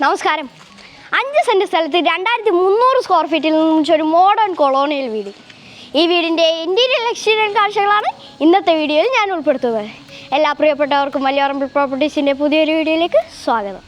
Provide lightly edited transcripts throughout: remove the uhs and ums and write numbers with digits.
നമസ്കാരം. 5 സെൻറ്റ് സ്ഥലത്ത് 2300 സ്ക്വയർ ഫീറ്റിൽ നിർമ്മിച്ചൊരു മോഡേൺ കൊളോണിയൽ വീട്. ഈ വീടിൻ്റെ ഇൻറ്റീരിയർ എക്സ്റ്റീരിയർ കാഴ്ചകളാണ് ഇന്നത്തെ വീഡിയോയിൽ ഞാൻ ഉൾപ്പെടുത്തുന്നത്. എല്ലാ പ്രിയപ്പെട്ടവർക്കും മലയാളം പ്രോപ്പർട്ടീസിൻ്റെ പുതിയൊരു വീഡിയോയിലേക്ക് സ്വാഗതം.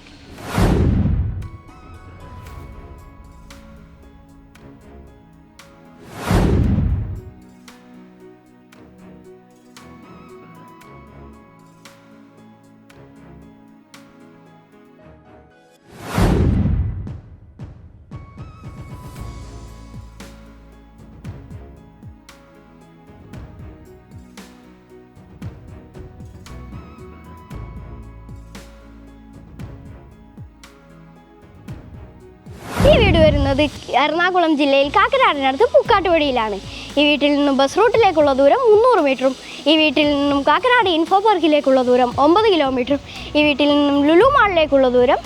ഈ വീട് വരുന്നത് എറണാകുളം ജില്ലയിൽ കാക്കനാടിനടുത്ത് പൂക്കാട്ടുപടിയിലാണ്. ഈ വീട്ടിൽ നിന്നും ബസ് റൂട്ടിലേക്കുള്ള ദൂരം 300 മീറ്ററും ഈ വീട്ടിൽ നിന്നും കാക്കനാട് ഇൻഫോ പാർക്കിലേക്കുള്ള ദൂരം 9 കിലോമീറ്ററും ഈ വീട്ടിൽ നിന്നും ലുലു മാളിലേക്കുള്ള ദൂരം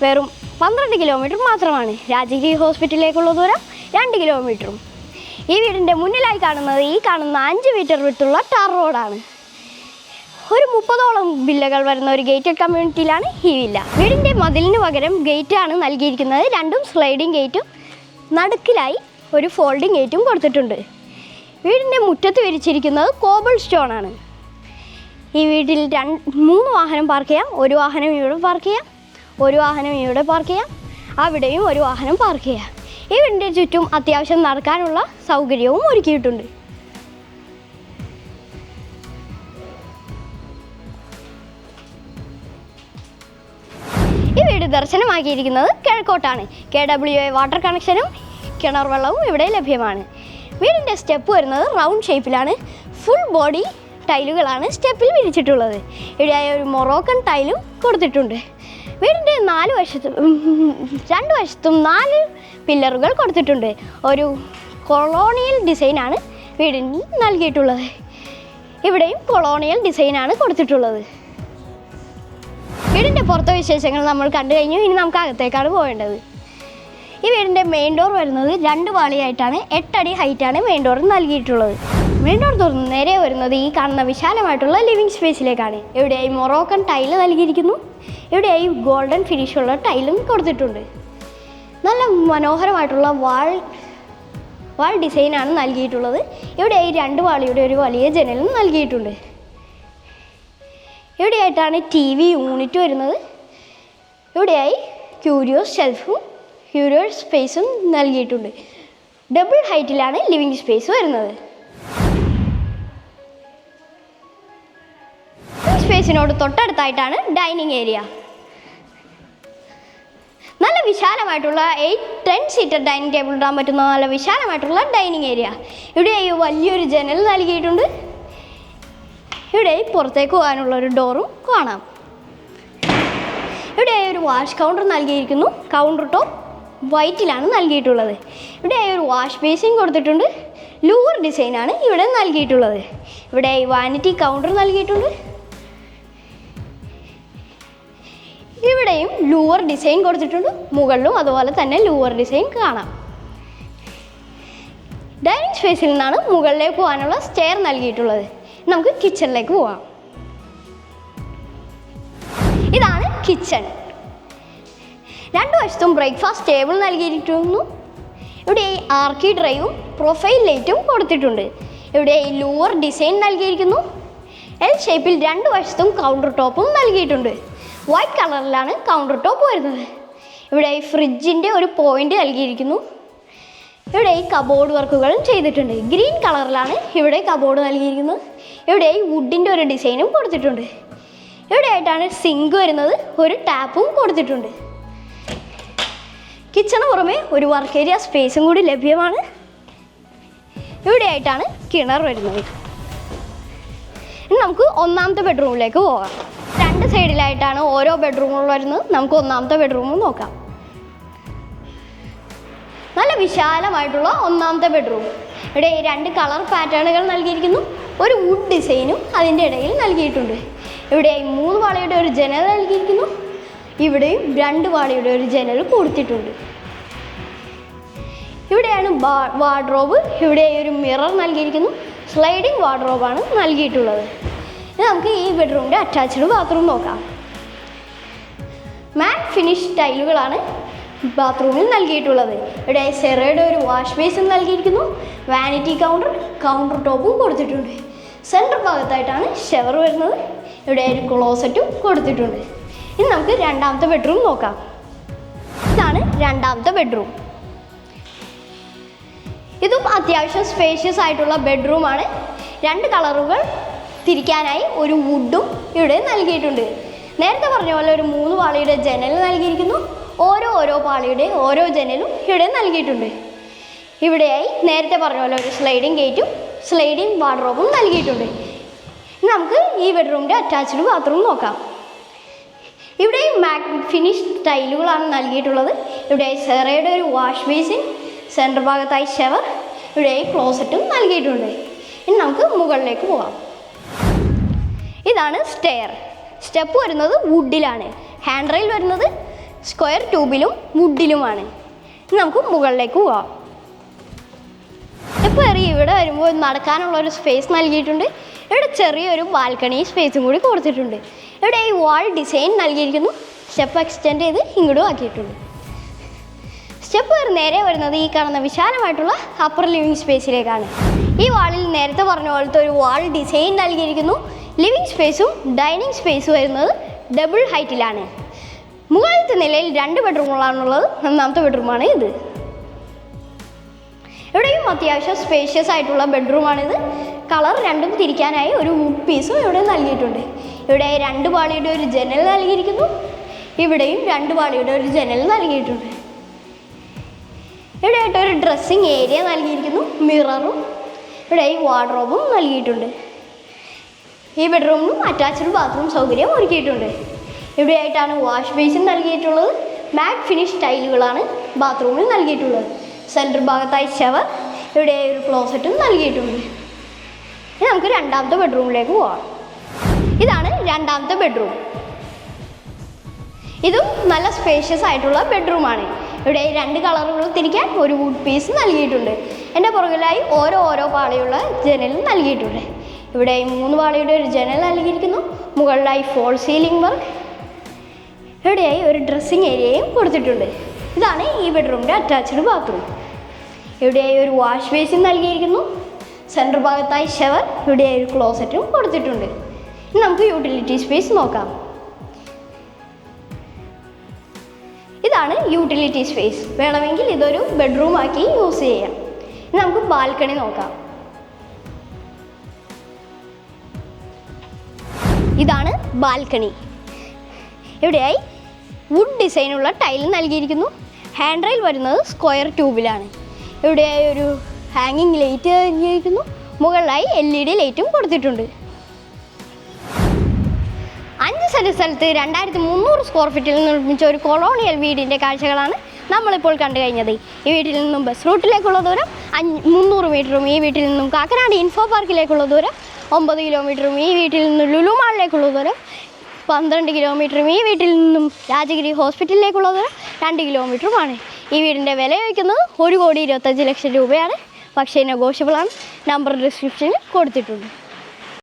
വെറും 12 കിലോമീറ്റർ മാത്രമാണ്. രാജഗിരി ഹോസ്പിറ്റലിലേക്കുള്ള ദൂരം 2 കിലോമീറ്ററും. ഈ വീടിൻ്റെ മുന്നിലായി കാണുന്നത് 5 മീറ്റർ വിട്ടുള്ള ടാർ റോഡാണ്. ഒരു 30ഓളം വില്ലകൾ വരുന്ന ഒരു ഗേറ്റഡ് കമ്മ്യൂണിറ്റിയിലാണ് ഈ വില്ല. വീടിൻ്റെ മതിലിന് പകരം ഗേറ്റാണ് നൽകിയിരിക്കുന്നത്. 2 സ്ലൈഡിംഗ് ഗേറ്റും നടുക്കിലായി ഒരു ഫോൾഡിംഗ് ഗേറ്റും കൊടുത്തിട്ടുണ്ട്. വീടിൻ്റെ മുറ്റത്ത് വിരിച്ചിരിക്കുന്നത് കോബിൾ സ്റ്റോൺ ആണ്. ഈ വീട്ടിൽ 3 വാഹനം പാർക്ക് ചെയ്യാം. ഒരു വാഹനം ഇവിടെ പാർക്ക് ചെയ്യാം, ഒരു വാഹനം ഇവിടെ പാർക്ക് ചെയ്യാം, അവിടെയും ഒരു വാഹനം പാർക്ക് ചെയ്യാം. ഈ വീടിൻ്റെ ചുറ്റും അത്യാവശ്യം നടക്കാനുള്ള സൗകര്യവും ഒരുക്കിയിട്ടുണ്ട്. ഈ വീട് ദർശനമാക്കിയിരിക്കുന്നത് കിഴക്കോട്ടാണ്. KWA വാട്ടർ കണക്ഷനും കിണർ വെള്ളവും ഇവിടെ ലഭ്യമാണ്. വീടിൻ്റെ സ്റ്റെപ്പ് വരുന്നത് റൗണ്ട് ഷേപ്പിലാണ്. ഫുൾ ബോഡി ടൈലുകളാണ് സ്റ്റെപ്പിൽ വിരിച്ചിട്ടുള്ളത്. ഇവിടെയായി ഒരു മൊറോക്കൻ ടൈലും കൊടുത്തിട്ടുണ്ട്. വീടിൻ്റെ 2 വശത്തും 4 പില്ലറുകൾ കൊടുത്തിട്ടുണ്ട്. ഒരു കൊളോണിയൽ ഡിസൈനാണ് വീടിന് നൽകിയിട്ടുള്ളത്. ഇവിടെയും കൊളോണിയൽ ഡിസൈനാണ് കൊടുത്തിട്ടുള്ളത്. വീടിൻ്റെ പുറത്തെ വിശേഷങ്ങൾ നമ്മൾ കണ്ടു കഴിഞ്ഞു. ഇനി നമുക്ക് അകത്തേക്കാണ് പോകേണ്ടത്. ഈ വീടിൻ്റെ മെയിൻ ഡോർ വരുന്നത് 2 പാളിയായിട്ടാണ്. 8 അടി ഹൈറ്റാണ് മെയിൻ ഡോർ നൽകിയിട്ടുള്ളത്. മെയിൻ ഡോർ തുറന്ന് നേരെ വരുന്നത് ഈ കാണുന്ന വിശാലമായിട്ടുള്ള ലിവിങ് സ്പേസിലേക്കാണ്. ഇവിടെയായി മൊറോക്കൻ ടൈല് നൽകിയിരിക്കുന്നു. ഇവിടെയായി ഗോൾഡൻ ഫിനിഷുള്ള ടൈലും കൊടുത്തിട്ടുണ്ട്. നല്ല മനോഹരമായിട്ടുള്ള വാൾ ഡിസൈനാണ് നൽകിയിട്ടുള്ളത്. ഇവിടെയായി 2 പാളിയുടെ ഒരു വലിയ ജനലും നൽകിയിട്ടുണ്ട്. ഇവിടെയായിട്ടാണ് TV യൂണിറ്റ് വരുന്നത്. ഇവിടെയായി ക്യൂരിയോസ് ഷെൽഫും ക്യൂരിയോസ് സ്പേസും നൽകിയിട്ടുണ്ട്. ഡബിൾ ഹൈറ്റിലാണ് ലിവിങ് സ്പേസ് വരുന്നത്. സ്പേസിനോട് തൊട്ടടുത്തായിട്ടാണ് ഡൈനിങ് ഏരിയ. നല്ല വിശാലമായിട്ടുള്ള 8-10 സീറ്റർ ഡൈനിങ് ടേബിൾ ഇടാൻ പറ്റുന്ന നല്ല വിശാലമായിട്ടുള്ള ഡൈനിങ് ഏരിയ. ഇവിടെയായി വലിയൊരു ജനൽ നൽകിയിട്ടുണ്ട്. ഇവിടെ പുറത്തേക്ക് പോകാനുള്ള ഒരു ഡോറും കാണാം. ഇവിടെ ഒരു വാഷ് കൗണ്ടർ നൽകിയിരിക്കുന്നു. കൗണ്ടർ ടോപ്പ് വൈറ്റിലാണ് നൽകിയിട്ടുള്ളത്. ഇവിടെ ഒരു വാഷ് ബേസിൻ കൊടുത്തിട്ടുണ്ട്. ലൂവർ ഡിസൈനാണ് ഇവിടെ നൽകിയിട്ടുള്ളത്. ഇവിടെ വാനിറ്റി കൗണ്ടർ നൽകിയിട്ടുണ്ട്. ഇവിടെയും ലൂവർ ഡിസൈൻ കൊടുത്തിട്ടുണ്ട്. മുകളിലും അതുപോലെ തന്നെ ലൂവർ ഡിസൈൻ കാണാം. ഡൈനിങ് സ്പേസിൽ നിന്നാണ് മുകളിലേക്ക് പോകാനുള്ള സ്റ്റെയർ നൽകിയിട്ടുള്ളത്. നമുക്ക് കിച്ചണിലേക്ക് പോവാം. ഇതാണ് കിച്ചൺ. 2 വശത്തും ബ്രേക്ക്ഫാസ്റ്റ് ടേബിൾ നൽകിയിരിക്കുന്നു. ഇവിടെ ആർക്കി ഡ്രൈവും പ്രൊഫൈൽ ലൈറ്റും കൊടുത്തിട്ടുണ്ട്. ഇവിടെ ലൂവർ ഡിസൈൻ നൽകിയിരിക്കുന്നു. L ഷേപ്പിൽ 2 വശത്തും കൗണ്ടർ ടോപ്പും നൽകിയിട്ടുണ്ട്. വൈറ്റ് കളറിലാണ് കൗണ്ടർ ടോപ്പ് വരുന്നത്. ഇവിടെ ഫ്രിഡ്ജിൻ്റെ ഒരു പോയിന്റ് നൽകിയിരിക്കുന്നു. ഇവിടെ കബോർഡ് വർക്കുകളും ചെയ്തിട്ടുണ്ട്. ഗ്രീൻ കളറിലാണ് ഇവിടെ കബോർഡ് നൽകിയിരിക്കുന്നത്. ഇവിടെ വുഡിൻ്റെ ഒരു ഡിസൈനും കൊടുത്തിട്ടുണ്ട്. ഇവിടെ ആയിട്ടാണ് സിങ്ക് വരുന്നത്. ഒരു ടാപ്പും കൊടുത്തിട്ടുണ്ട്. കിച്ചണ് പുറമെ ഒരു വർക്ക് ഏരിയ സ്പേസും കൂടി ലഭ്യമാണ്. ഇവിടെ ആയിട്ടാണ് കിണർ വരുന്നത്. ഇനി നമുക്ക് 1ാമത്തെ ബെഡ്റൂമിലേക്ക് പോകാം. 2 സൈഡിലായിട്ടാണ് ഓരോ ബെഡ്റൂമുകൾ വരുന്നത്. നമുക്ക് 1ാമത്തെ ബെഡ്റൂം നോക്കാം. നല്ല വിശാലമായിട്ടുള്ള 1ാമത്തെ ബെഡ്റൂം. ഇവിടെ 2 കളർ പാറ്റേണുകൾ നൽകിയിരിക്കുന്നു. ഒരു വുഡ് ഡിസൈനും അതിൻ്റെ ഇടയിൽ നൽകിയിട്ടുണ്ട്. ഇവിടെ 3 പാളിയുടെ ഒരു ജനൽ നൽകിയിരിക്കുന്നു. ഇവിടെയും 2 പാളിയുടെ ഒരു ജനൽ കൊടുത്തിട്ടുണ്ട്. ഇവിടെയാണ് വാർഡ്രോബ്. ഇവിടെ ഒരു മിറർ നൽകിയിരിക്കുന്നു. സ്ലൈഡിംഗ് വാർഡ്രോബാണ് നൽകിയിട്ടുള്ളത്. ഇനി നമുക്ക് ഈ ബെഡ്റൂമിൻ്റെ അറ്റാച്ച്ഡ് ബാത്റൂം നോക്കാം. മാറ്റ് ഫിനിഷ് ടൈലുകളാണ് ബാത്റൂമിൽ നൽകിയിട്ടുള്ളത്. ഇവിടെ സെറയുടെ ഒരു വാഷ് ബേസിൻ നൽകിയിരിക്കുന്നു. വാനിറ്റി കൗണ്ടർ ടോപ്പും കൊടുത്തിട്ടുണ്ട്. സെൻട്രൽ ഭാഗത്തായിട്ടാണ് ഷവർ വരുന്നത്. ഇവിടെ ഒരു ക്ലോസറ്റും കൊടുത്തിട്ടുണ്ട്. ഇനി നമുക്ക് രണ്ടാമത്തെ ബെഡ്റൂം നോക്കാം. ഇതാണ് രണ്ടാമത്തെ ബെഡ്റൂം. ഇതും അത്യാവശ്യം സ്പേഷ്യസ് ആയിട്ടുള്ള ബെഡ്റൂമാണ്. 2 കളറുകൾ തിരിക്കാനായി ഒരു വുഡും ഇവിടെ നൽകിയിട്ടുണ്ട്. നേരത്തെ പറഞ്ഞ പോലെ ഒരു 3 പാളിയുടെ ജനൽ നൽകിയിരിക്കുന്നു. ഓരോ പാളിയുടെ ഓരോ ജനലും ഇവിടെ നൽകിയിട്ടുണ്ട്. ഇവിടെയായി നേരത്തെ പറഞ്ഞ പോലെ ഒരു സ്ലൈഡിങ് ഗേറ്റും സ്ലൈഡിങ് വാർഡ്രോബും നൽകിയിട്ടുണ്ട്. ഇനി നമുക്ക് ഈ ബെഡ്റൂമിൻ്റെ അറ്റാച്ച്ഡ് ബാത്റൂം നോക്കാം. ഇവിടെയും മാറ്റ് ഫിനിഷ് ടൈലുകളാണ് നൽകിയിട്ടുള്ളത്. ഇവിടെ സെറയുടെ ഒരു വാഷ് ബേസിൻ, സെൻറ്റർ ഭാഗത്തായി ഷവർ, ഇവിടെ ക്ലോസറ്റും നൽകിയിട്ടുണ്ട്. ഇനി നമുക്ക് മുകളിലേക്ക് പോകാം. ഇതാണ് സ്റ്റെപ്പ് വരുന്നത് വുഡിലാണ്. ഹാൻഡ് റെയിൽ വരുന്നത് സ്ക്വയർ ട്യൂബിലും വുഡിലുമാണ്. ഇനി നമുക്ക് മുകളിലേക്ക് പോകാം. സ്റ്റെപ്പ് കയറി ഇവിടെ വരുമ്പോൾ നടക്കാനുള്ള ഒരു സ്പേസ് നൽകിയിട്ടുണ്ട്. ഇവിടെ ചെറിയൊരു ബാൽക്കണി സ്പേസും കൂടി കൊടുത്തിട്ടുണ്ട്. ഇവിടെ ഈ വാൾ ഡിസൈൻ നൽകിയിരിക്കുന്നു. സ്റ്റെപ്പ് എക്സ്റ്റെൻഡ് ചെയ്ത് ഇങ്ങോട്ടും ആക്കിയിട്ടുണ്ട്. സ്റ്റെപ്പ് നേരെ വരുന്നത് ഈ കാണുന്ന വിശാലമായിട്ടുള്ള അപ്പർ ലിവിങ് സ്പേസിലേക്കാണ്. ഈ വാളിൽ നേരത്തെ പറഞ്ഞ പോലത്തെ ഒരു വാൾ ഡിസൈൻ നൽകിയിരിക്കുന്നു. ലിവിങ് സ്പേസും ഡൈനിങ് സ്പേസും വരുന്നത് ഡബിൾ ഹൈറ്റിലാണ്. മുകളിലത്തെ നിലയിൽ 2 ബെഡ്റൂമുകളാണുള്ളത്. ഒന്നാമത്തെ ബെഡ്റൂമാണ് ഇത്. ഇവിടെയും അത്യാവശ്യം സ്പേഷ്യസ് ആയിട്ടുള്ള ബെഡ്റൂമാണിത്. കളർ രണ്ടും തിരിക്കാനായി ഒരു വുഡ് പീസും ഇവിടെ നൽകിയിട്ടുണ്ട്. ഇവിടെ 2 പാളിയുടെ ഒരു ജനൽ നൽകിയിരിക്കുന്നു. ഇവിടെയും 2 പാളിയുടെ ഒരു ജനൽ നൽകിയിട്ടുണ്ട്. ഇവിടെയായിട്ട് ഒരു ഡ്രസ്സിങ് ഏരിയ നൽകിയിരിക്കുന്നു. മിററും ഇവിടെ ഈ വാർഡ്രോബും നൽകിയിട്ടുണ്ട്. ഈ ബെഡ്റൂമിനും അറ്റാച്ച്ഡ് ബാത്റൂം സൗകര്യം ഒരുക്കിയിട്ടുണ്ട്. ഇവിടെയായിട്ടാണ് വാഷ് ബേസിൻ നൽകിയിട്ടുള്ളത്. മാറ്റ് ഫിനിഷ് ടൈലുകളാണ് ബാത്റൂമിൽ നൽകിയിട്ടുള്ളത്. സെൻറ്റർ ഭാഗത്തായി ഷവർ, ഇവിടെ ഒരു ക്ലോസറ്റും നൽകിയിട്ടുണ്ട്. ഇനി നമുക്ക് രണ്ടാമത്തെ ബെഡ്റൂമിലേക്ക് പോകാം. ഇതാണ് രണ്ടാമത്തെ ബെഡ്റൂം. ഇതും നല്ല സ്പേഷ്യസ് ആയിട്ടുള്ള ബെഡ്റൂമാണ്. ഇവിടെ 2 കളറുകൾ തിരിക്കാൻ ഒരു വുഡ് പീസ് നൽകിയിട്ടുണ്ട്. എൻ്റെ പുറകിലായി ഓരോ പാളിയുള്ള ജനലും നൽകിയിട്ടുണ്ട്. ഇവിടെ 3 പാളിയുടെ ഒരു ജനൽ നൽകിയിരിക്കുന്നു. മുകളിലായി ഫോൾ സീലിംഗ് വർക്ക്, ഇവിടെയായി ഒരു ഡ്രസ്സിങ് ഏരിയയും കൊടുത്തിട്ടുണ്ട്. ഇതാണ് ഈ ബെഡ്റൂമിൻ്റെ അറ്റാച്ച്ഡ് ബാത്റൂം. ഇവിടെയായി ഒരു വാഷ് ബേസിൻ നൽകിയിരിക്കുന്നു. സെൻറ്റർ ഭാഗത്തായി ഷവർ, ഇവിടെയായി ഒരു ക്ലോസറ്റും കൊടുത്തിട്ടുണ്ട്. ഇനി നമുക്ക് യൂട്ടിലിറ്റി സ്പേസ് നോക്കാം. ഇതാണ് യൂട്ടിലിറ്റി സ്പേസ്. വേണമെങ്കിൽ ഇതൊരു ബെഡ്റൂമാക്കി യൂസ് ചെയ്യാം. ഇനി നമുക്ക് ബാൽക്കണി നോക്കാം. ഇതാണ് ബാൽക്കണി. ഇവിടെയായി വുഡ് ഡിസൈനുള്ള ടൈൽ നൽകിയിരിക്കുന്നു. ഹാൻഡ് റെയിൽ വരുന്നത് സ്ക്വയർ ട്യൂബിലാണ്. ഇവിടെയായി ഒരു ഹാങ്ങിങ് ലൈറ്റ് നൽകിയിരിക്കുന്നു. മുകളിലായി LED ലൈറ്റും കൊടുത്തിട്ടുണ്ട്. 5 സെൻറ്റ് സ്ഥലത്ത് 2300 സ്ക്വയർ ഫീറ്റിൽ നിർമ്മിച്ച ഒരു കൊളോണിയൽ വീടിൻ്റെ കാഴ്ചകളാണ് നമ്മളിപ്പോൾ കണ്ടു കഴിഞ്ഞത്. ഈ വീട്ടിൽ നിന്നും ബസ് റൂട്ടിലേക്കുള്ള ദൂരം 300 മീറ്ററും ഈ വീട്ടിൽ നിന്നും കാക്കനാട് ഇൻഫോ പാർക്കിലേക്കുള്ള ദൂരം 9 കിലോമീറ്ററും ഈ വീട്ടിൽ നിന്നും ലുലു മാളിലേക്കുള്ള ദൂരം 12 കിലോമീറ്ററും ഈ വീട്ടിൽ നിന്നും രാജഗിരി ഹോസ്പിറ്റലിലേക്കുള്ള ദൂരം 2 കിലോമീറ്ററുമാണ്. ഈ വീടിൻ്റെ വില ചോദിക്കുന്നത് 1,25,00,000 രൂപയാണ്. പക്ഷേ നെഗോഷ്യബിളാണ്. നമ്പർ ഡിസ്ക്രിപ്ഷനിൽ കൊടുത്തിട്ടുണ്ട്.